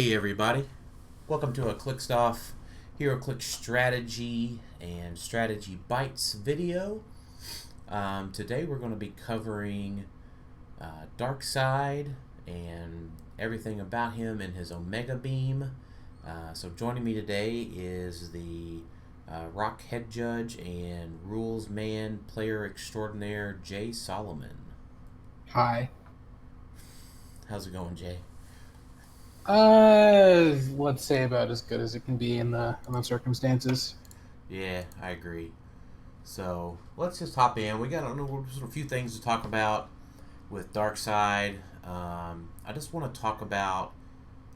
Hey everybody, welcome to a Clicked Off Heroclix strategy and strategy bites video. Today we're going to be covering Darkseid and everything about him and his Omega Beam. So joining me today is the Rock Head Judge and Rules Man Player Extraordinaire Jay Solomon. Hi. How's it going, Jay? Let's say about as good as it can be in the circumstances. Yeah, I agree. So let's just hop in. We got a few things to talk about with Darkseid. I just want to talk about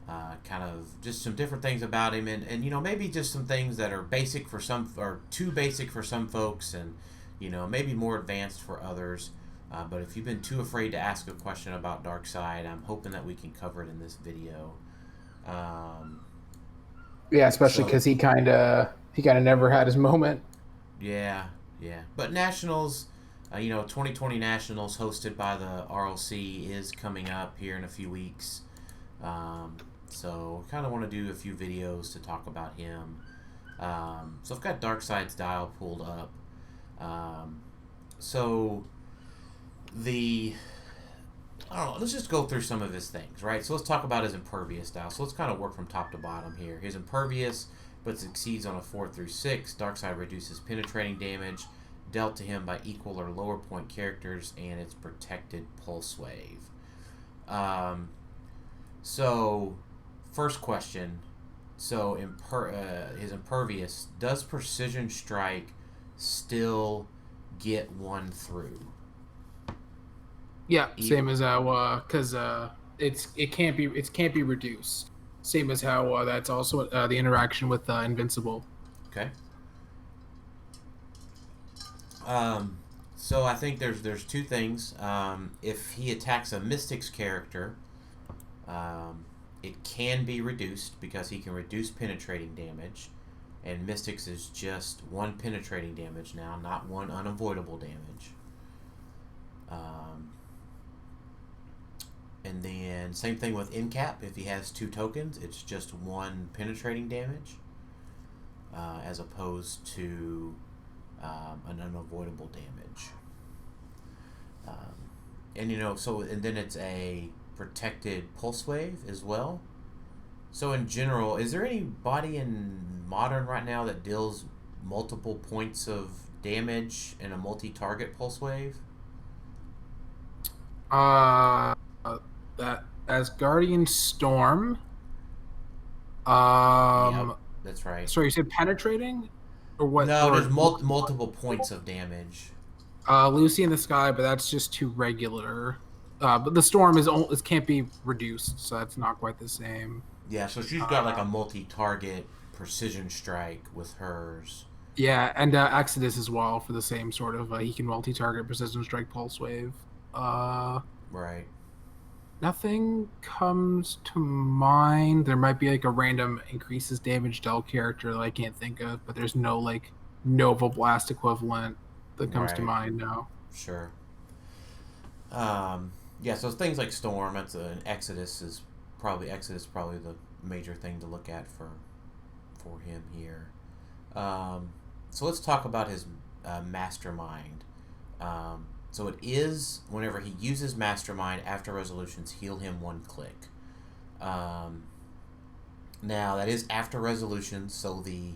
kind of just some different things about him, and maybe just some things that are basic for some or too basic for some folks, and maybe more advanced for others. But if you've been too afraid to ask a question about Darkseid, I'm hoping that we can cover it in this video. Um, Yeah, especially so because he kind of never had his moment. Yeah, yeah. But Nationals, 2020 Nationals hosted by the RLC is coming up here in a few weeks. So kind of want to do a few videos to talk about him. So I've got Darkseid's dial pulled up. So the I don't know. Let's just go through some of his things, right? So let's talk about his Impervious dial. So let's kind of work from top to bottom here. His Impervious, but succeeds on a 4 through 6. Darkseid reduces penetrating damage dealt to him by equal or lower point characters, and it's protected pulse wave. So first question. So his Impervious, does Precision Strike still get one through? Yeah, Even, same as how because it can't be reduced. Same as how that's also the interaction with Invincible. okay. Um, so I think there's two things. If he attacks a Mystics character, it can be reduced because he can reduce penetrating damage, and Mystics is just one penetrating damage now, not one unavoidable damage. Um, and then same thing with Incap. If he has two tokens, it's just one penetrating damage, as opposed to an unavoidable damage. And then it's a protected pulse wave as well. So in general, is there anybody in Modern right now that deals multiple points of damage in a multi-target pulse wave? Uh, that as Guardian Storm. Yep, Um, that's right. sorry, you said penetrating or what? No, Or there's multiple points of damage. Lucy in the Sky, but that's just too regular. But the Storm is can't be reduced, so that's not quite the same. Yeah, so she's got like a multi-target precision strike with hers. Yeah, and Exodus as well for the same sort of he can multi-target precision strike pulse wave. Uh, Right. Nothing comes to mind. There might be like a random increases damage dealt character that I can't think of, but there's no like Nova Blast equivalent that comes to Right. mind now. Sure. Yeah, so things like Storm, that's an Exodus is probably the major thing to look at for him here. So let's talk about his Mastermind. So it is whenever he uses Mastermind after resolutions, heal him one click. Um, Now that is after resolutions, so the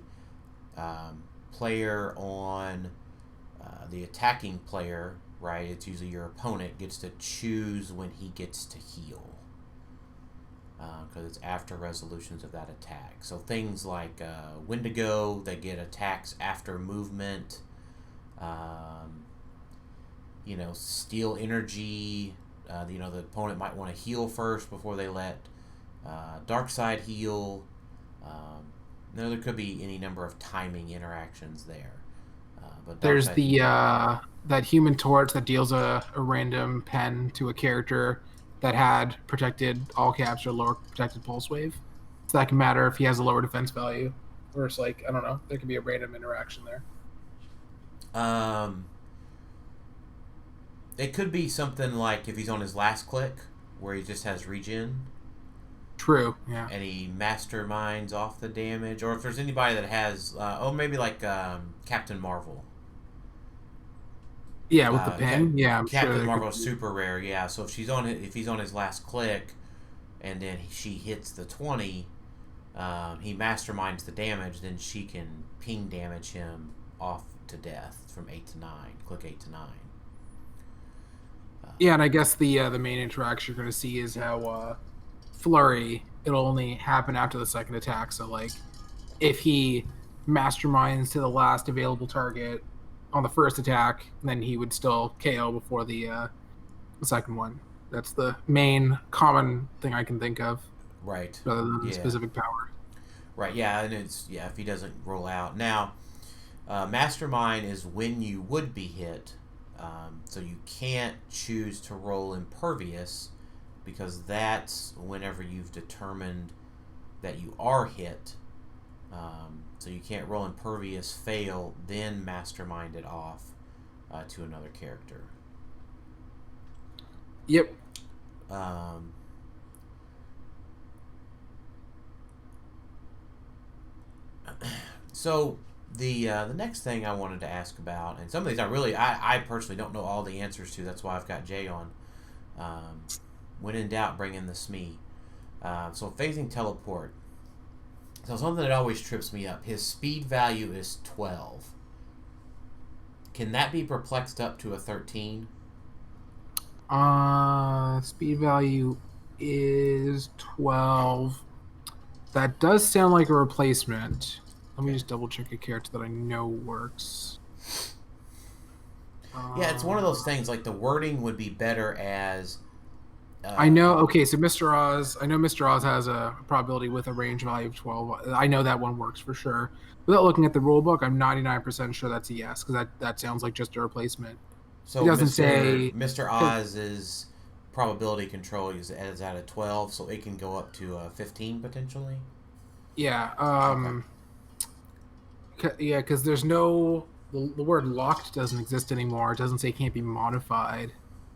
player on the attacking player, right? It's usually your opponent gets to choose when he gets to heal because it's after resolutions of that attack. So things like Wendigo, they get attacks after movement. Um, Steal energy. The opponent might want to heal first before they let Darkseid heal. There could be any number of timing interactions there. But There's Darkseid, the that Human Torch that deals a random pen to a character that had protected all caps or lower protected pulse wave. So that can matter if he has a lower defense value, or it's like I don't know. There could be a random interaction there. um, it could be something like if he's on his last click, where he just has regen. True. Yeah. and he masterminds off the damage, or if there's anybody that has, maybe like Captain Marvel. Yeah, with the pen. Yeah, I'm sure Captain there could Marvel's be. super rare, yeah. So if he's on his last click, and then she hits the 20, he masterminds the damage, then she can ping damage him off to death from 8 to 9. Click 8 to 9. Yeah, and I guess the main interaction you're going to see is how flurry. It'll only happen after the second attack. So like, if he masterminds to the last available target on the first attack, then he would still KO before the second one. That's the main common thing I can think of, Right. rather than the Yeah. specific power. Right. Yeah, and it's if he doesn't roll out now, Mastermind is when you would be hit, so you can't choose to roll Impervious because that's whenever you've determined that you are hit. So you can't roll Impervious, fail, then Mastermind it off to another character. Yep. Um, so the next thing I wanted to ask about, and some of these I personally don't know all the answers to. That's why I've got Jay on. Um, when in doubt, bring in the SME. So phasing teleport. So something that always trips me up. His speed value is 12. Can that be perplexed up to a 13? Speed value is 12. That does sound like a replacement. Let me Okay. just double check a character that I know works. Yeah, it's one of Uh, those things. Like the wording would be better as. I know. Uh, Okay, so Mr. Oz. I know Mr. Oz has a probability with a range value of 12. I know that one works for sure. Without looking at the rule book, I'm 99% sure that's a yes because that sounds like just a replacement. It so doesn't Mister say. Mister 'Cause- Oz's probability control is at a 12, so it can go up to 15 potentially. Yeah. Okay. Yeah, because there's no the word locked doesn't exist anymore. It doesn't say it can't be modified.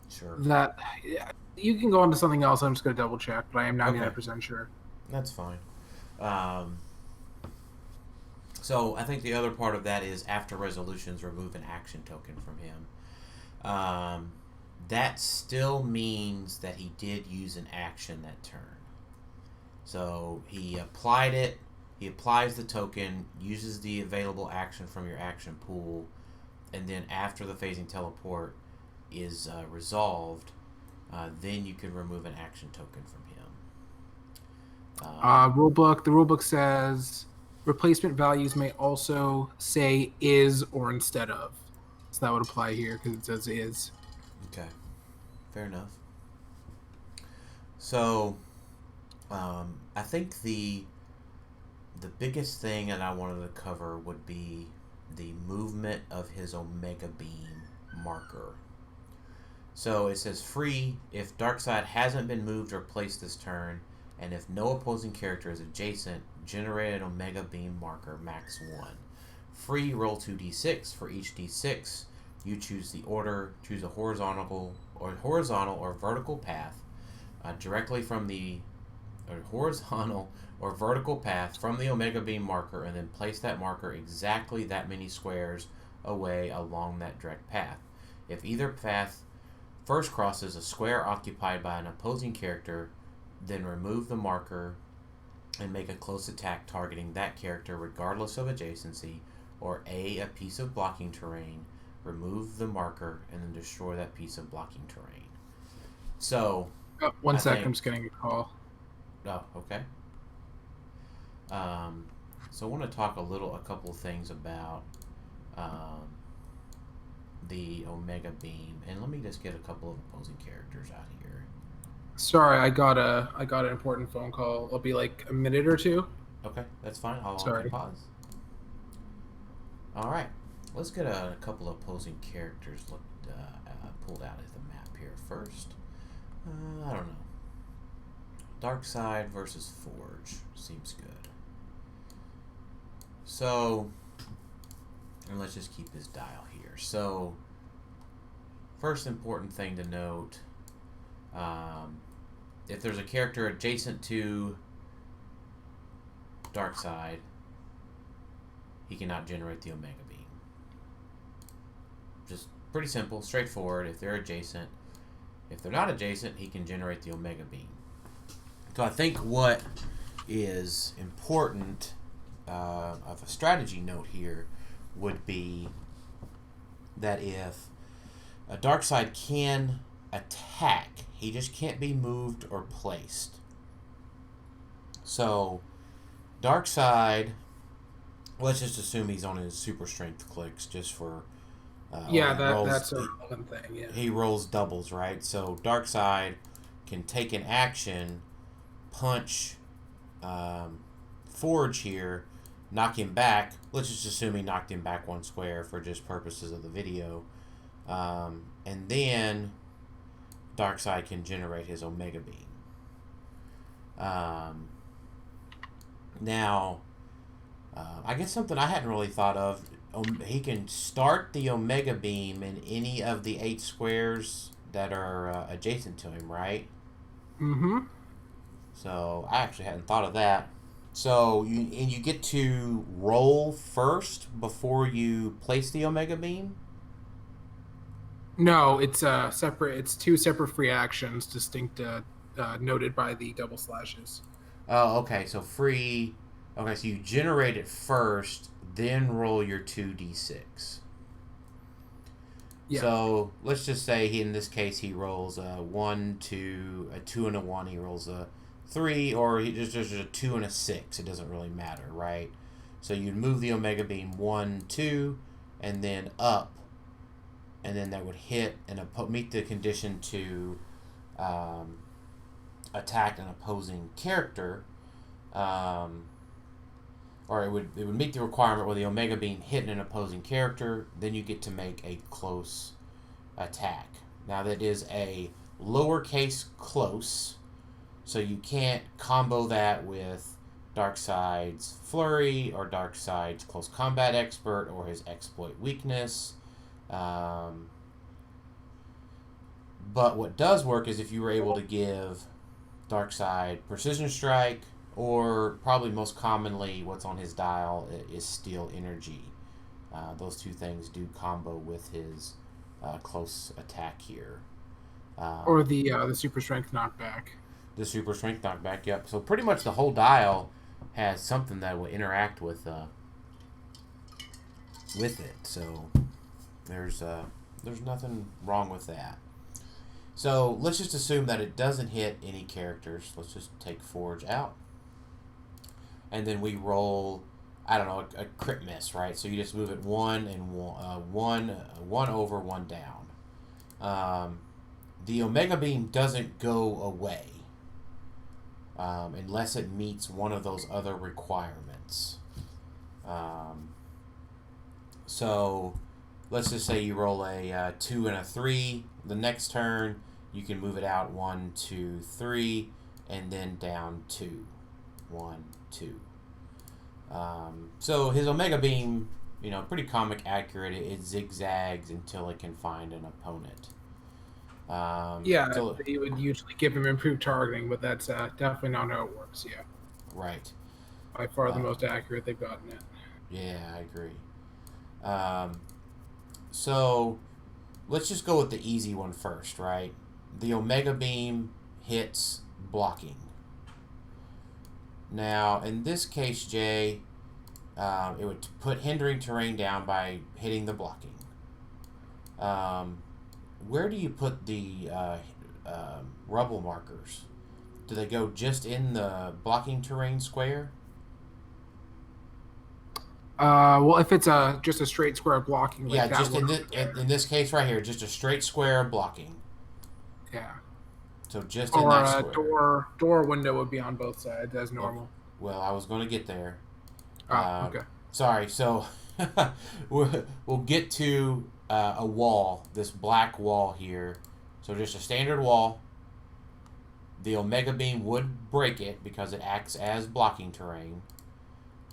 Sure. That yeah, you can go on to something else. I'm just gonna double check, but I am Okay. 99% sure. That's fine. Um, so I think the other part of that is after resolutions, remove an action token from him. Um, that still means that he did use an action that turn. So he applied it. He applies the token, uses the available action from your action pool, and then after the phasing teleport is resolved, then you can remove an action token from him. Rulebook. The rulebook says replacement values may also say is or instead of. So that would apply here because it says is. Okay, fair enough. So I think the biggest thing that I wanted to cover would be the movement of his Omega Beam marker. So it says free if Darkseid hasn't been moved or placed this turn, and if no opposing character is adjacent, generate an Omega Beam marker max 1. Free, roll 2d6. For each d6, you choose the order, choose a horizontal or vertical path directly from the horizontal or vertical path from the Omega Beam marker, and then place that marker exactly that many squares away along that direct path. If either path first crosses a square occupied by an opposing character, then remove the marker and make a close attack targeting that character regardless of adjacency, or a piece of blocking terrain. Remove the marker and then destroy that piece of blocking terrain. So, Oh, one I sec, think. I'm just getting a call. Oh, okay. So I want to talk a couple of things about um, the Omega Beam, and let me just get a couple of opposing characters out here. Sorry, I got an important phone call. I'll be like a minute or two. Okay, that's fine. I'll hit Sorry. pause. All right, let's get a couple of opposing characters pulled out of the map here first. I don't know. Darkseid versus Forge seems good. So, and let's just keep his dial here. So, first important thing to note, if there's a character adjacent to Darkseid, he cannot generate the Omega Beam. Just pretty simple, straightforward. If they're adjacent. If they're not adjacent, he can generate the Omega Beam. So I think what is important of a strategy note here would be that if a Darkseid can attack, he just can't be moved or placed. So Darkseid, let's just assume he's on his super strength clicks just for that's a relevant thing. Yeah, he rolls doubles, right? So Darkseid can take an action, punch Forge here, knock him back. Let's just assume he knocked him back 1 square for just purposes of the video. And then Darkseid can generate his Omega Beam. Now, I guess something I hadn't really thought of, he can start the Omega Beam in any of the 8 squares that are adjacent to him, right? Mm-hmm. So I actually hadn't thought of that. So you get to roll first before you place the Omega Beam? No, it's separate. It's 2 separate free actions, distinct, noted by the double slashes. Oh, okay. So free. Okay, so you generate it first, then roll your 2d6. Yeah. So let's just say in this case he rolls a 1, 2, a 2 and a 1. He rolls a 3, or he just a 2 and a 6. It doesn't really matter, right? So you'd move the Omega Beam 1, 2, and then up, and then that would hit and meet the condition to attack an opposing character. Or it would meet the requirement where the Omega Beam hit an opposing character, then you get to make a close attack. Now that is a lowercase close, so you can't combo that with Darkseid's Flurry or Darkseid's Close Combat Expert or his Exploit Weakness. But what does work is if you were able to give Darkseid Precision Strike, or probably most commonly what's on his dial is Steel Energy. Those 2 things do combo with his close attack here. Or the super strength knockback. The super strength knockback, yep. So pretty much the whole dial has something that will interact with it. So there's nothing wrong with that. So let's just assume that it doesn't hit any characters. Let's just take Forge out. And then we roll, I don't know, a crit miss, right? So you just move it 1 and 1 over, 1 down. The Omega Beam doesn't go away unless it meets one of those other requirements. So let's just say you roll a 2 and a 3. The next turn, you can move it out 1, 2, 3, and then down 2. 1, 2. So his Omega Beam, pretty comic accurate. It zigzags until it can find an opponent. You would usually give him improved targeting, but that's definitely not how it works. Yeah. Right. By far the most accurate they've gotten it. Yeah, I agree. So let's just go with the easy one first, right? The Omega Beam hits blocking. Now, in this case, Jay, it would put hindering terrain down by hitting the blocking. Where do you put the rubble markers? Do they go just in the blocking terrain square? Well, if it's just a straight square of blocking, like just in this case right here, just a straight square of blocking. Yeah. So just in that square. Or door window would be on both sides as normal. Well, I was going to get there. Okay. Sorry. So we'll get to a wall, this black wall here. So just a standard wall. The Omega Beam would break it because it acts as blocking terrain.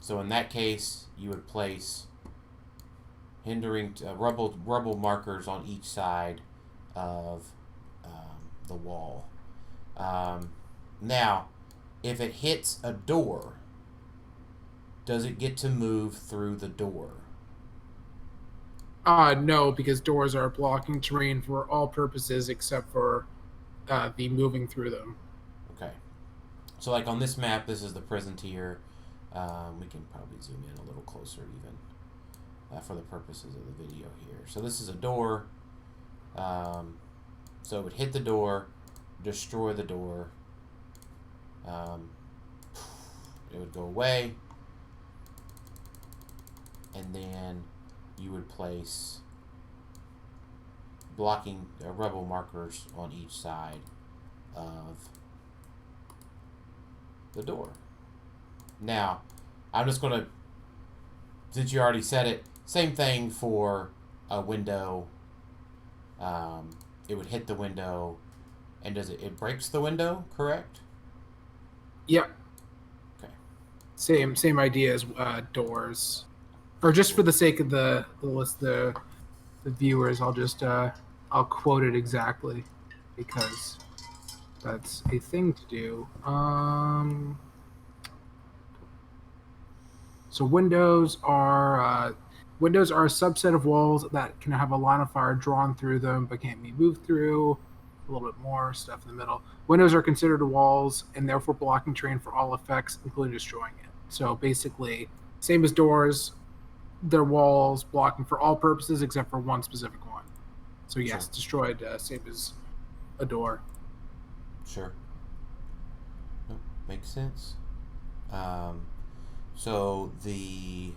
So in that case, you would place hindering rubble markers on each side of the wall. Now, if it hits a door, does it get to move through the door? No, because doors are blocking terrain for all purposes except for the moving through them. Okay. So, like on this map, this is the prison tier. We can probably zoom in a little closer even for the purposes of the video here. So this is a door. So it would hit the door, destroy the door. It would go away. And then you would place blocking rebel markers on each side of the door. Now, I'm just going to, since you already said it, same thing for a window. It would hit the window, and it breaks the window, correct? Yep. Okay. Same idea as doors. Or just for the sake of the viewers, I'll quote it exactly because that's a thing to do. So windows are a subset of walls that can have a line of fire drawn through them but can't be moved through. A little bit more stuff in the middle. Windows are considered walls and therefore blocking terrain for all effects, including destroying it. So basically, same as doors, they're walls blocking for all purposes except for one specific one. So yes, sure. Destroyed, same as a door. Sure. Nope, makes sense. So the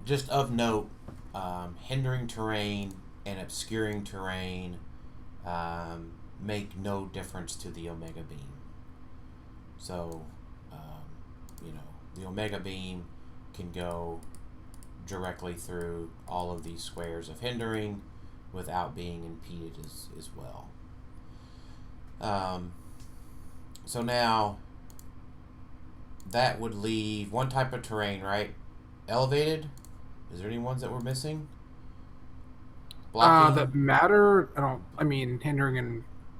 just of note, hindering terrain and obscuring terrain make no difference to the Omega Beam. So, the Omega Beam can go directly through all of these squares of hindering without being impeded as well. So now, that would leave one type of terrain, right? Elevated? Is there any ones that we're missing? Blocking? That matter?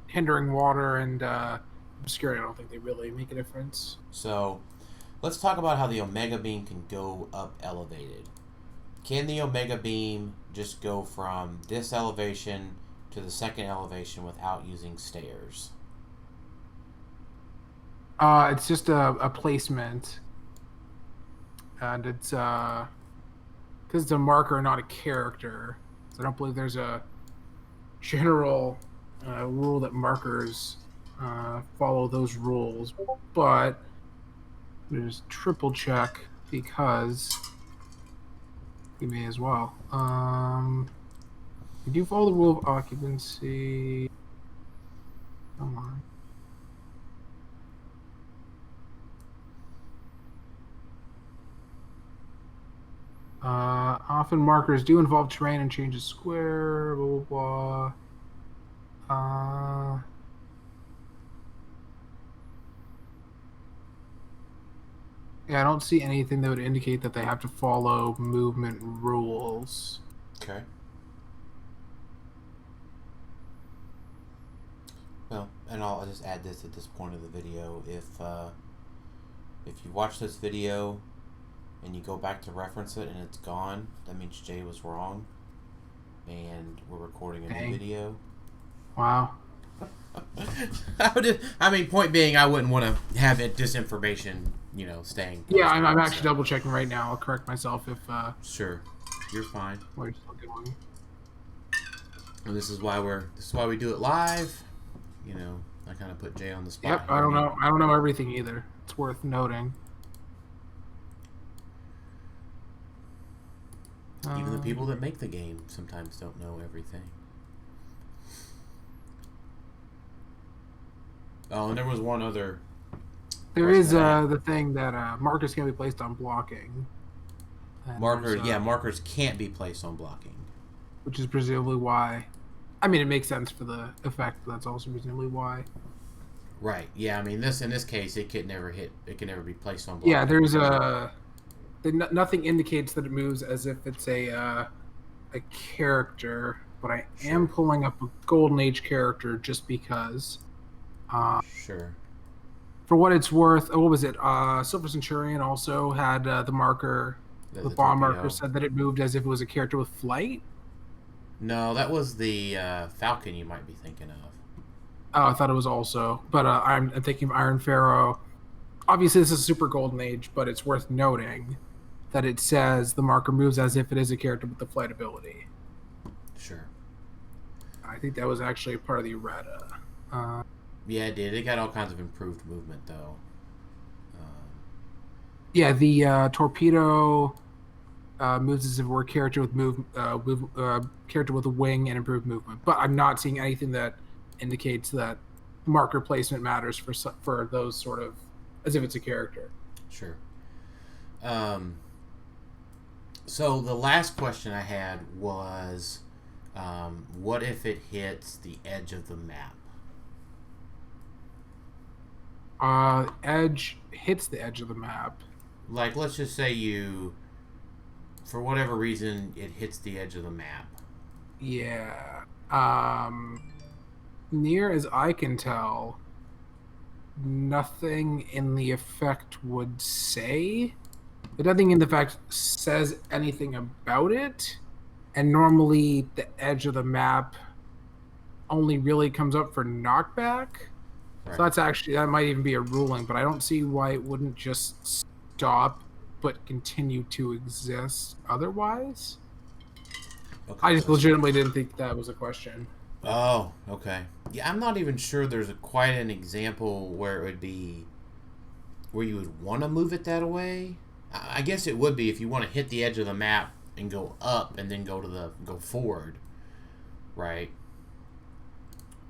Hindering water and obscuring, I don't think they really make a difference. So, let's talk about how the Omega Beam can go up elevated. Can the Omega Beam just go from this elevation to the second elevation without using stairs? It's just a placement. And it's because it's a marker, not a character. So I don't believe there's a general rule that markers follow those rules. But just triple check because we may as well. We do follow the rule of occupancy. Come on. Often markers do involve terrain and change of square, blah, blah, blah. Yeah, I don't see anything that would indicate that they have to follow movement rules. Okay. Well, and I'll just add this at this point of the video. If you watch this video and you go back to reference it and it's gone, that means Jay was wrong and we're recording a new video. Wow. Point being, I wouldn't want to have disinformation, staying. Yeah, I'm actually double checking right now. I'll correct myself if. Sure, you're fine. We're still going. And this is why we do it live. I kind of put Jay on the spot. Yep, I don't know everything either. It's worth noting. Even the people that make the game sometimes don't know everything. Oh, and there was one other. There is the thing that markers can be placed on blocking. Markers can't be placed on blocking. Which is presumably why. It makes sense for the effect, but that's also presumably why. Right. Yeah. In this case, it could never hit. It can never be placed on blocking. Yeah. There's nothing indicates that it moves as if it's a character, but I am pulling up a Golden Age character just because. Sure. For what it's worth, what was it? Silver Centurion also had the marker, the The bomb marker torpedo. said that it moved as if it was a character with flight. No, that was the Falcon you might be thinking of. Oh, I thought it was also, but I'm thinking of Iron Pharaoh. Obviously, this is Super Golden Age, but it's worth noting that it says the marker moves as if it is a character with the flight ability. Sure. I think that was actually part of the errata. Uh, Yeah, it did. It got all kinds of improved movement, though. yeah, the torpedo moves as if we're a character with character with a wing and improved movement. But I'm not seeing anything that indicates that marker placement matters for those sort of as if it's a character. Sure. Um, so the last question I had was, what if it hits the edge of the map? Edge hits the edge of the map. Like, let's just say you, for whatever reason, it hits the edge of the map. Yeah. Near as I can tell, nothing in the effect would say. But nothing in the effect says anything about it. And normally the edge of the map only really comes up for knockback. Right. So that might even be a ruling, but I don't see why it wouldn't just stop but continue to exist otherwise. Okay. I just legitimately didn't think that was a question. Oh, okay. Yeah, I'm not even sure there's quite an example where it would be where you would want to move it that way. I guess it would be if you want to hit the edge of the map and go up and then go forward, right?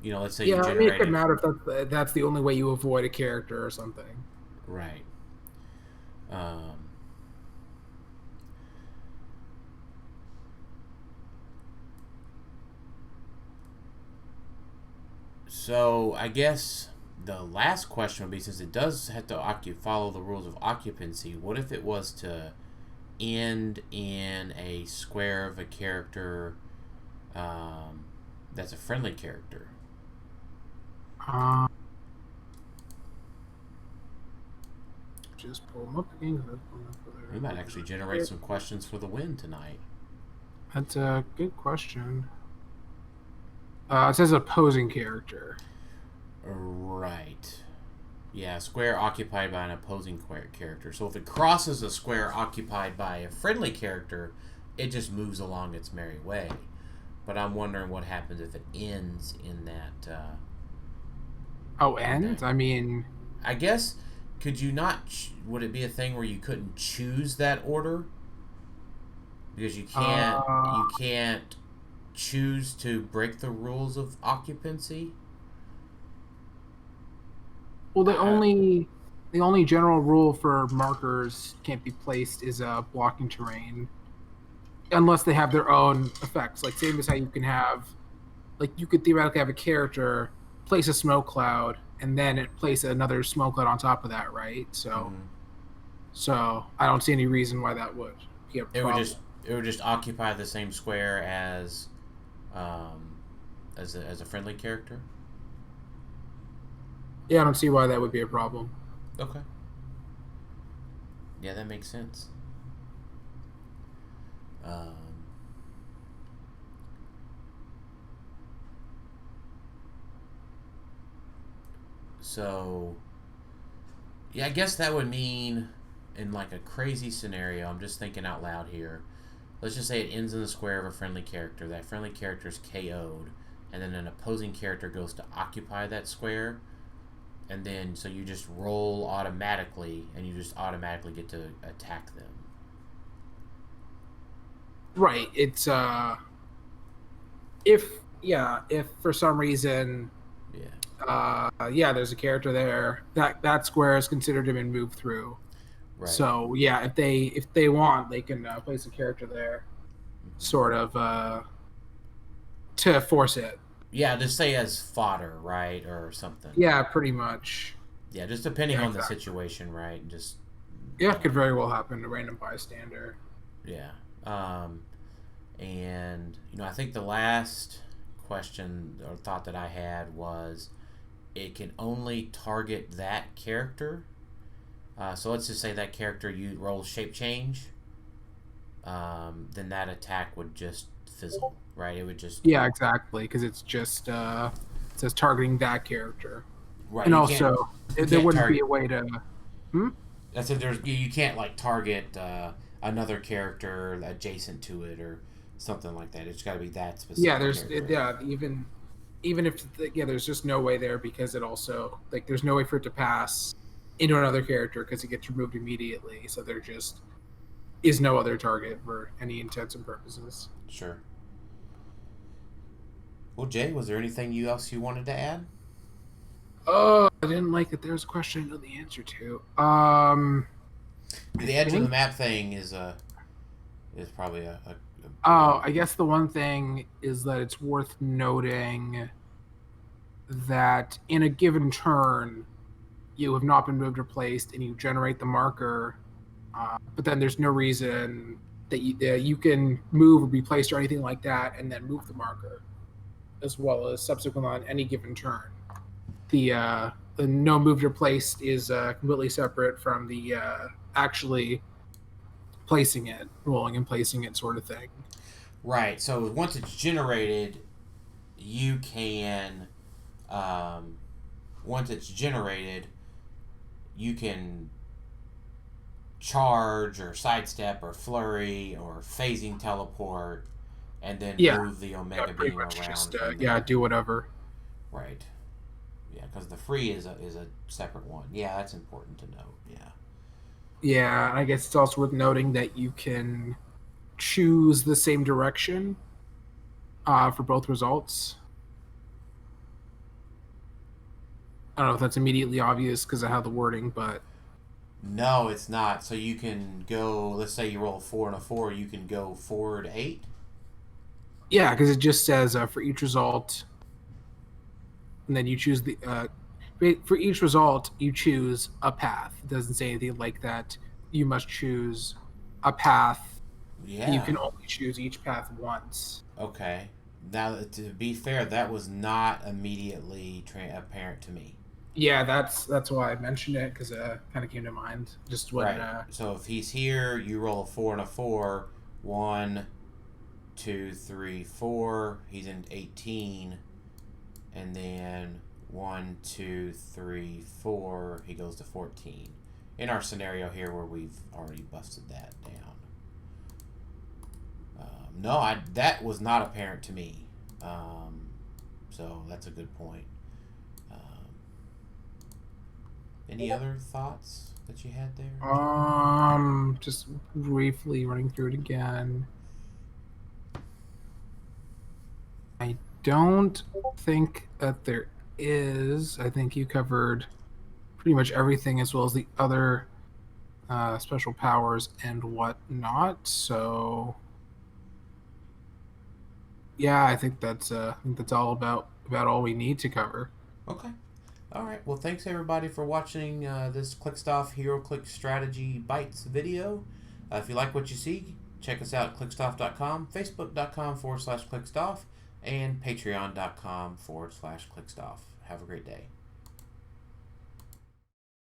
You know, let's say you Yeah, I mean, it could generated matter if that's the only way you avoid a character or something. right. Um, so I guess the last question would be, since it does have to follow the rules of occupancy, what if it was to end in a square of a character that's a friendly character? Uh, just pull them up again. We might actually generate some questions for the win tonight. That's a good question. It says opposing character. Right. Yeah, square occupied by an opposing character. So if it crosses a square occupied by a friendly character, it just moves along its merry way. But I'm wondering what happens if it ends in that. Ends? I mean, I guess, could you not? Would it be a thing where you couldn't choose that order? Because you can't. You can't choose to break the rules of occupancy. well, the only general rule for markers can't be placed is blocking terrain, unless they have their own effects. Like same as how you can have, like you could theoretically have a character place a smoke cloud and then it place another smoke cloud on top of that, right? So I don't see any reason why that would be a It would problem. just occupy the same square um, as a friendly character. Yeah, I don't see why that would be a problem. Okay. Yeah, that makes sense. Um, so, yeah, I guess that would mean in like a crazy scenario, I'm just thinking out loud here. Let's just say it ends in the square of a friendly character. That friendly character is KO'd, and then an opposing character goes to occupy that square, and then so you just roll automatically, and you just automatically get to attack them. Right. It's if for some reason Yeah. there's a character there that square is considered to have been moved through. Right. So yeah, if they want, they can place a character there, sort of to force it. Yeah, just say as fodder, right, or something. Yeah, pretty much. Yeah, just depending Yeah, on the exactly. situation, right? Just Yeah, it could very well happen. A random bystander. yeah. And I think the last question or thought that I had was, it can only target that character. So let's just say that character you roll shape change, then that attack would just fizzle, right? It would just Yeah, exactly, because it's just it says targeting that character, right. and also You there can't wouldn't be target. a way to. Hmm? I said you can't like target another character adjacent to it or something like that. It's got to be that Yeah, specific there's character. yeah even if yeah, there's just no way there because it also like there's no way for it to pass into another character because it gets removed immediately. So there just is no other target for any intents and purposes. Sure. Well, Jay, was there anything else you wanted to add? Oh, I didn't like that. There was a question I know the answer to. I The edge of the think. map thing is probably a Oh, pretty I guess the one thing is that it's worth noting that in a given turn, you have not been moved or placed, and you generate the marker. But then there's no reason that you can move or be placed or anything like that, and then move the marker, as well as subsequent on any given turn. The no moved or placed is completely separate from the actually placing it, rolling and placing it, sort of thing. right. So once it's generated, you can um, once it's generated, you can charge or sidestep or flurry or phasing teleport and then Yeah, move the yeah, Omega pretty Beam much just around from yeah, there. do whatever. Right. Yeah, because the free is a separate one. Yeah, that's important to note. Yeah. Yeah, and I guess it's also worth noting that you can choose the same direction for both results. I don't know if that's immediately obvious because of how the wording, but No, it's not. So you can go. Let's say you roll a 4 and a 4. You can go forward 8. yeah, because it just says for each result, and then you choose the for each result you choose a path. It doesn't say anything like that. You must choose a path. You Yeah. can only choose each path once. Okay. Now, to be fair, that was not immediately apparent to me. Yeah, that's why I mentioned it because it kind of came to mind just when. Right. So if he's here, you roll a 4 and a 4. 1, 2, 3, 4. He's in 18. And then 1, 2, 3, 4. He goes to 14. In our scenario here where we've already busted that down. No, that was not apparent to me. So that's a good point. Any other thoughts that you had there? Just briefly running through it again. I don't think that there is. I think you covered pretty much everything as well as the other special powers and whatnot. So yeah, I think that's all about all we need to cover. Okay. All right. Well, thanks everybody for watching this Clickstuff Heroclix Strategy Bites video. If you like what you see, check us out at clickstuff.com, facebook.com/clickstuff, and patreon.com/clickstuff. Have a great day.